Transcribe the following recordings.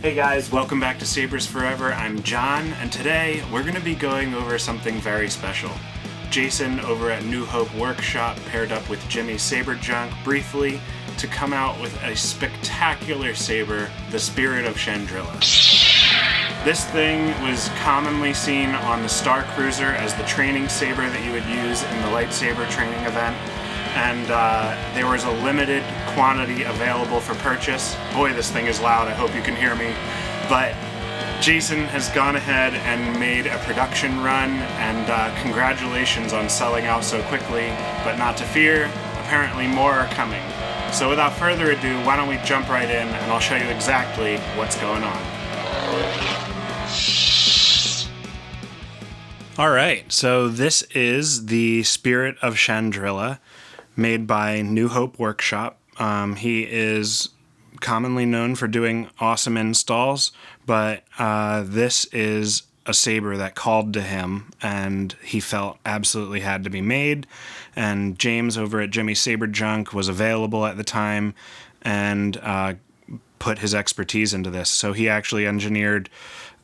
Hey guys, welcome back to Sabers Forever. I'm John, and today we're going to be going over something very special. Jason over at New Hope Workshop paired up with Jimmy Saber Junk briefly to come out with a spectacular saber, the Spirit of Chandrilla. This thing was commonly seen on the Star Cruiser as the training saber that you would use in the lightsaber training event, and there was a limited quantity available for purchase. Boy, this thing is loud, I hope you can hear me. But Jason has gone ahead and made a production run, and congratulations on selling out so quickly, but not to fear, apparently more are coming. So without further ado, why don't we jump right in and I'll show you exactly what's going on. Alright, so this is the Spirit of Chandrilla, made by New Hope Workshop. He is commonly known for doing awesome installs, but this is a saber that called to him, and he felt absolutely had to be made. And James over at Jimmy Saber Junk was available at the time, and put his expertise into this. So he actually engineered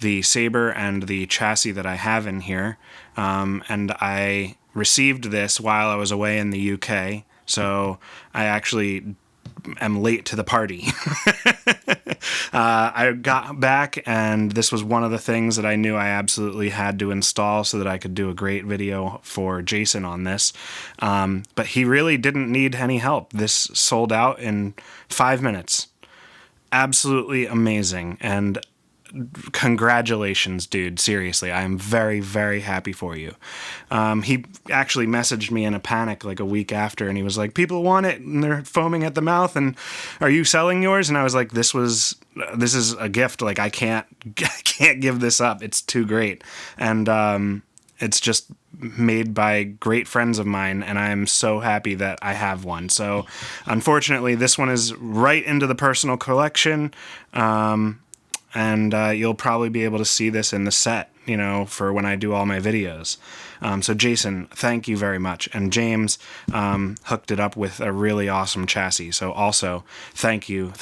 the saber and the chassis that I have in here, and I received this while I was away in the UK, so I actually am late to the party. I got back, and this was one of the things that I knew I absolutely had to install so that I could do a great video for Jason on this. But he really didn't need any help. This sold out in 5 minutes. Absolutely amazing, and congratulations, dude. Seriously, I am very, very happy for you. He actually messaged me in a panic like a week after, and he was like, people want it, and they're foaming at the mouth, and are you selling yours? And I was like, this is a gift. Like, I can't give this up. It's too great. And it's just made by great friends of mine, and I'm so happy that I have one. So, unfortunately, this one is right into the personal collection, and you'll probably be able to see this in the set, for when I do all my videos. So Jason, thank you very much. And James hooked it up with a really awesome chassis. So also, thank you.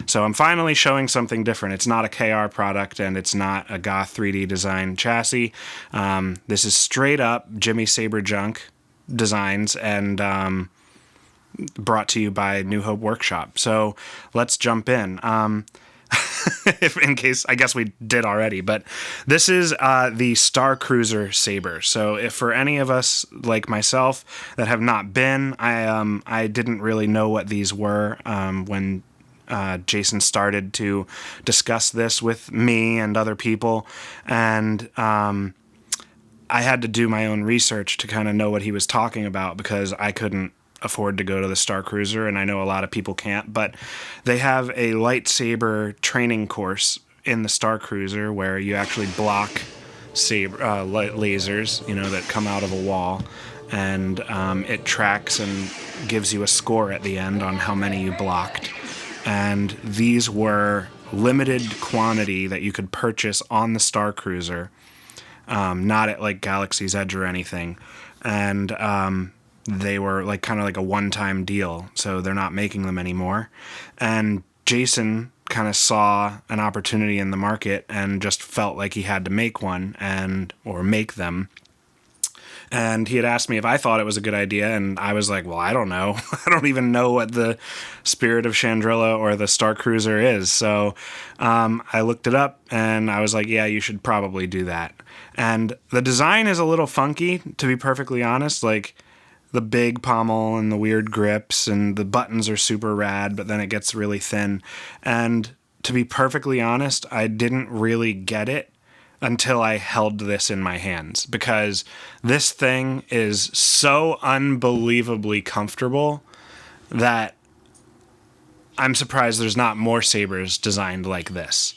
So I'm finally showing something different. It's not a KR product, and it's not a Goth 3D design chassis. This is straight up Jimmy Saber Junk designs, and brought to you by New Hope Workshop. So let's jump in. In case, I guess we did already, but this is the Star Cruiser Saber. So if for any of us like myself that have not been, I didn't really know what these were when Jason started to discuss this with me and other people, and I had to do my own research to kind of know what he was talking about, because I couldn't afford to go to the Star Cruiser, and I know a lot of people can't, but they have a lightsaber training course in the Star Cruiser where you actually block saber lasers, that come out of a wall, and it tracks and gives you a score at the end on how many you blocked. And these were limited quantity that you could purchase on the Star Cruiser, not at like Galaxy's Edge or anything, and they were kind of like a one-time deal, so they're not making them anymore. And Jason kind of saw an opportunity in the market and just felt like he had to make one or make them. And he had asked me if I thought it was a good idea, and I was like, well, I don't know. I don't even know what the Spirit of Chandrilla or the Star Cruiser is. So I looked it up, and I was like, yeah, you should probably do that. And the design is a little funky, to be perfectly honest. Like, the big pommel and the weird grips, and the buttons are super rad, but then it gets really thin. And to be perfectly honest, I didn't really get it until I held this in my hands, because this thing is so unbelievably comfortable that I'm surprised there's not more sabers designed like this.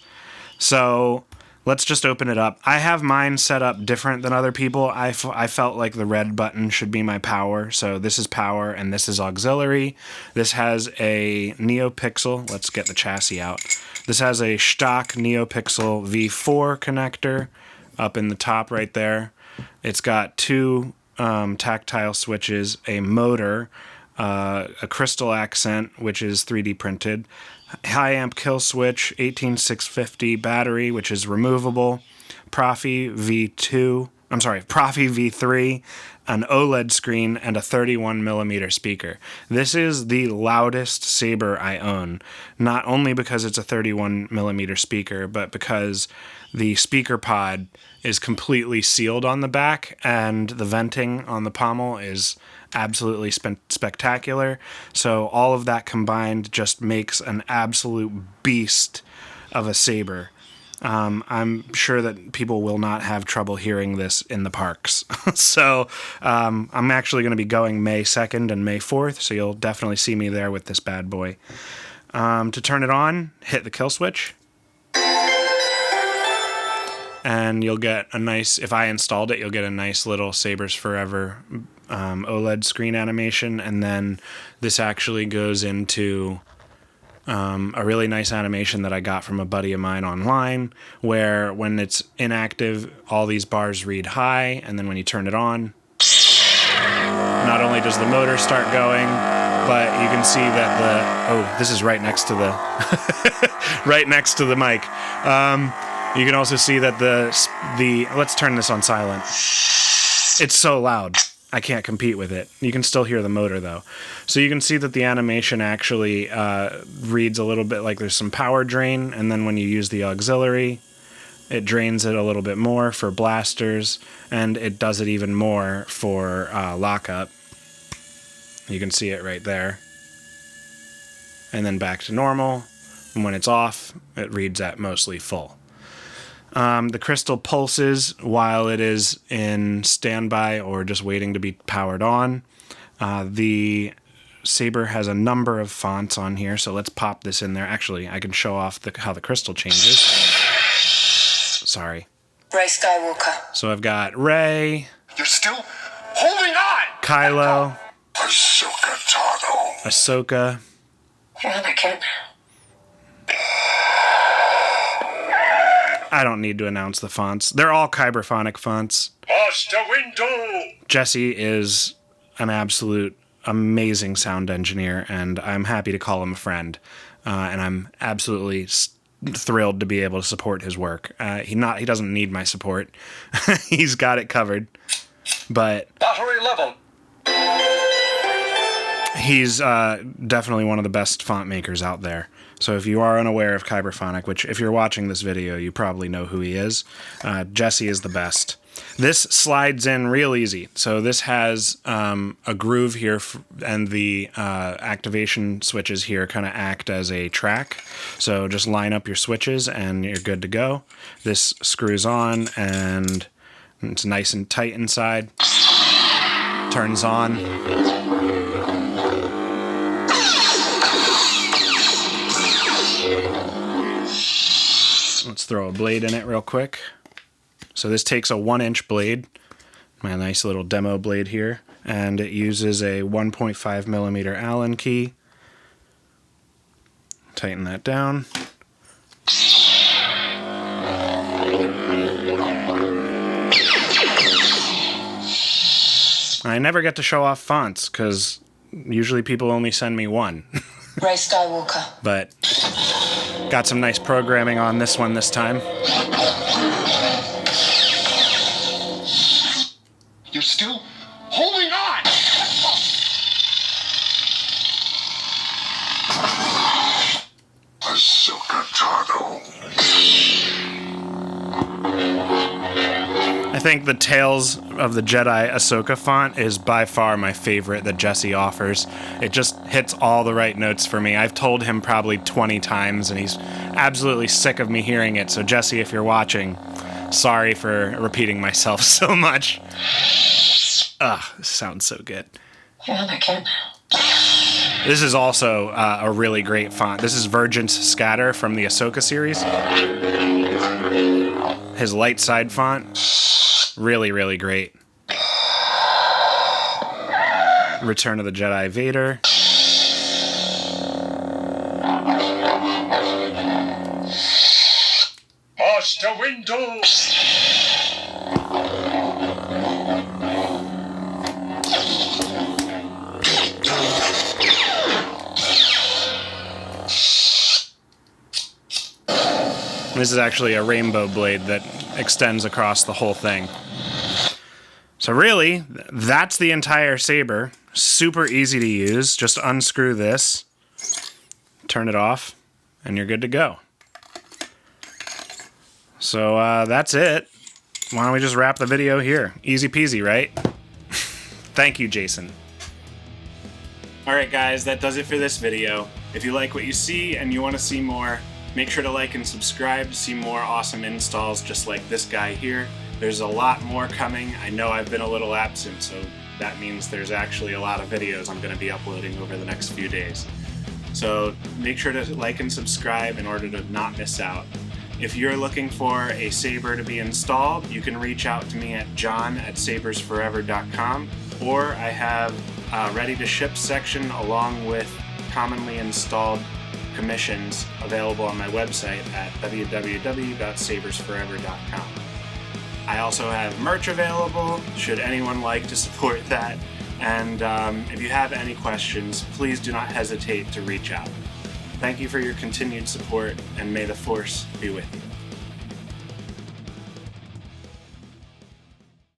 So let's just open it up. I have mine set up different than other people. I felt like the red button should be my power. So this is power, and this is auxiliary. This has a NeoPixel. Let's get the chassis out. This has a stock NeoPixel V4 connector up in the top right there. It's got two tactile switches, a motor, a crystal accent, which is 3D printed, high amp kill switch, 18650 battery, which is removable, Proffi V3, an OLED screen, and a 31mm speaker. This is the loudest Saber I own, not only because it's a 31mm speaker, but because the speaker pod is completely sealed on the back, and the venting on the pommel is absolutely spectacular. So all of that combined just makes an absolute beast of a Saber. I'm sure that people will not have trouble hearing this in the parks. So I'm actually going to be going May 2nd and May 4th, so you'll definitely see me there with this bad boy. To turn it on, hit the kill switch. And you'll get a nice, if I installed it, you'll get a nice little Sabers Forever OLED screen animation. And then this actually goes into a really nice animation that I got from a buddy of mine online, where when it's inactive, all these bars read high, and then when you turn it on, not only does the motor start going, but you can see that this is right next to the right next to the mic. You can also see that the let's turn this on silent. It's so loud. I can't compete with it. You can still hear the motor, though. So you can see that the animation actually reads a little bit like there's some power drain, and then when you use the auxiliary, it drains it a little bit more for blasters, and it does it even more for lockup. You can see it right there. And then back to normal. And when it's off, it reads at mostly full. The crystal pulses while it is in standby or just waiting to be powered on. The Saber has a number of fonts on here, so let's pop this in there. Actually, I can show off how the crystal changes. Sorry. Rey Skywalker. So I've got Rey. You're still holding on! Kylo. Ahsoka Tano. Ahsoka. Anakin. I don't need to announce the fonts. They're all Kyberphonic fonts. Past the window! Jesse is an absolute amazing sound engineer, and I'm happy to call him a friend. And I'm absolutely thrilled to be able to support his work. He doesn't need my support. He's got it covered. But Battery level. he's definitely one of the best font makers out there. So if you are unaware of Kyberphonic, which if you're watching this video, you probably know who he is, Jesse is the best. This slides in real easy. So this has a groove here, and the activation switches here kind of act as a track. So just line up your switches and you're good to go. This screws on and it's nice and tight inside. Turns on. Let's throw a blade in it real quick. So this takes a 1-inch blade, my nice little demo blade here, and it uses a 1.5mm Allen key. Tighten that down. I never get to show off fonts because usually people only send me one. Rey Skywalker. But got some nice programming on this one this time. You're still holding on! Ahsoka Tano. I think the Tales of the Jedi Ahsoka font is by far my favorite that Jesse offers. It just hits all the right notes for me. I've told him probably 20 times, and he's absolutely sick of me hearing it. So Jesse, if you're watching, sorry for repeating myself so much. This sounds so good. Anakin. This is also a really great font. This is Virgint's Scatter from the Ahsoka series. His light side font. Really, really great. Return of the Jedi Vader. Past the window! This is actually a rainbow blade that extends across the whole thing. So really, that's the entire Saber. Super easy to use. Just unscrew this, turn it off, and you're good to go. So that's it. Why don't we just wrap the video here? Easy peasy, right? Thank you, Jason. Alright guys, that does it for this video. If you like what you see and you want to see more, make sure to like and subscribe to see more awesome installs just like this guy here. There's a lot more coming. I know I've been a little absent, so that means there's actually a lot of videos I'm going to be uploading over the next few days. So make sure to like and subscribe in order to not miss out. If you're looking for a Saber to be installed, you can reach out to me at john@sabersforever.com, or I have a ready-to-ship section along with commonly installed commissions available on my website at www.sabersforever.com. I also have merch available, should anyone like to support that, and if you have any questions, please do not hesitate to reach out. Thank you for your continued support, and may the Force be with you.